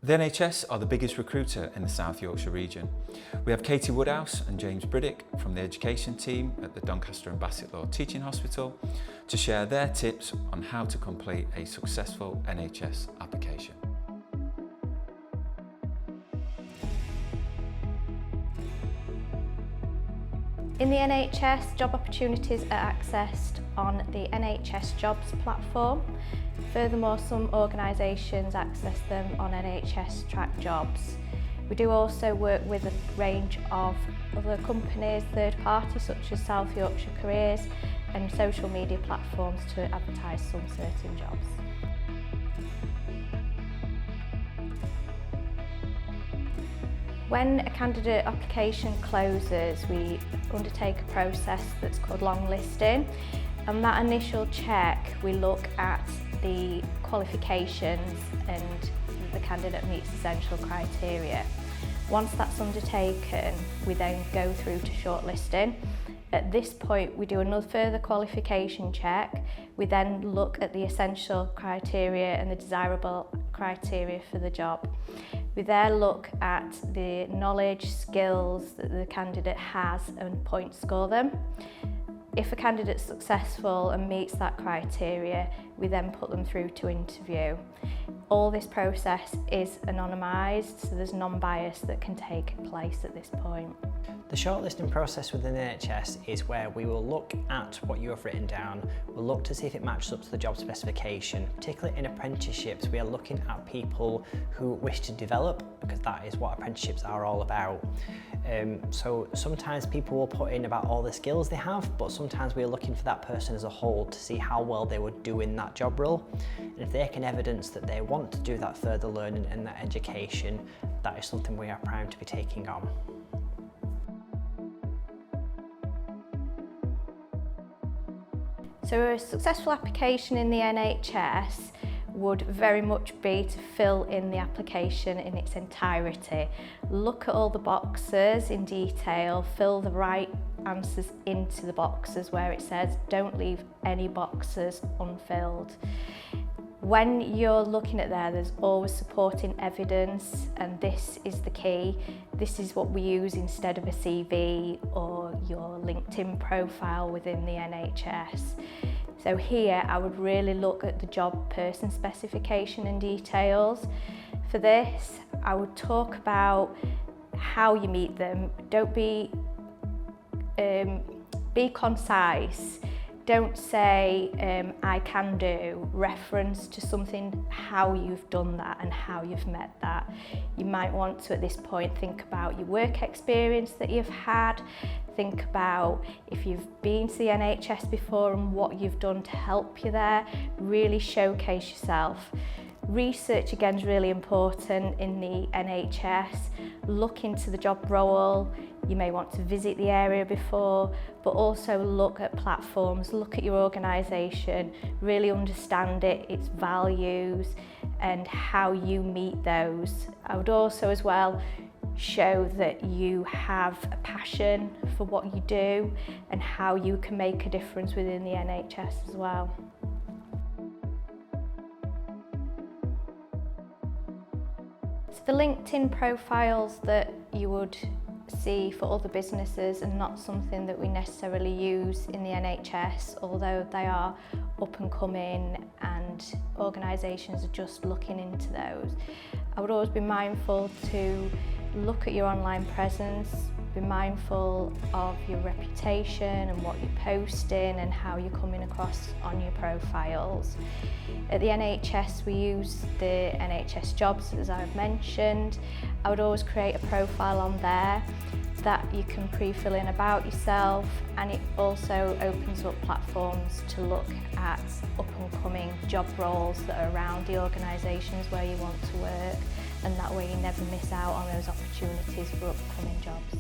The NHS are the biggest recruiter in the South Yorkshire region. We have Katie Woodhouse and James Briddick from the education team at the Doncaster and Bassetlaw Teaching Hospital to share their tips on how to complete a successful NHS application. In the NHS, job opportunities are accessed on the NHS Jobs platform. Furthermore, some organisations access them on NHS Track Jobs. We do also work with a range of other companies, third parties such as South Yorkshire Careers and social media platforms to advertise some certain jobs. When a candidate application closes, we undertake a process that's called longlisting. On that initial check, we look at the qualifications and the candidate meets essential criteria. Once that's undertaken, we then go through to shortlisting. At this point, we do another further qualification check. We then look at the essential criteria and the desirable criteria for the job. We then look at the knowledge, skills that the candidate has and point score them. If a candidate's successful and meets that criteria, we then put them through to interview. All this process is anonymised, so there's non-bias that can take place at this point. The shortlisting process within the NHS is where we will look at what you have written down, we'll look to see if it matches up to the job specification. Particularly in apprenticeships, we are looking at people who wish to develop, because that is what apprenticeships are all about. So sometimes people will put in about all the skills they have, but sometimes we are looking for that person as a whole to see how well they would do in that job role. And if they can evidence that they want to do that further learning and that education, that is something we are primed to be taking on. So a successful application in the NHS would very much be to fill in the application in its entirety. Look at all the boxes in detail, fill the right answers into the boxes where it says don't leave any boxes unfilled. When you're looking at there's always supporting evidence, and this is the key. This is what we use instead of a CV or your LinkedIn profile within the NHS. So here I would really look at the job person specification and details. For this, I would talk about how you meet them. Don't be concise. Don't say, I can do, reference to something, how you've done that and how you've met that. You might want to, at this point, think about your work experience that you've had, think about if you've been to the NHS before and what you've done to help you there. Really showcase yourself. Research again is really important in the NHS. Look into the job role. You may want to visit the area before, but also look at platforms, look at your organisation, really understand it, its values and how you meet those. I would also as well show that you have a passion for what you do and how you can make a difference within the NHS as well. So the LinkedIn profiles that you would see for other businesses and not something that we necessarily use in the NHS, although they are up and coming and organisations are just looking into those. I would always be mindful to look at your online presence, be mindful of your reputation and what you're posting and how you're coming across on your profiles. At the NHS, we use the NHS Jobs, as I've mentioned. I would always create a profile on there that you can pre-fill in about yourself, and it also opens up platforms to look at up-and-coming job roles that are around the organisations where you want to work, and that way you never miss out on those opportunities for upcoming jobs.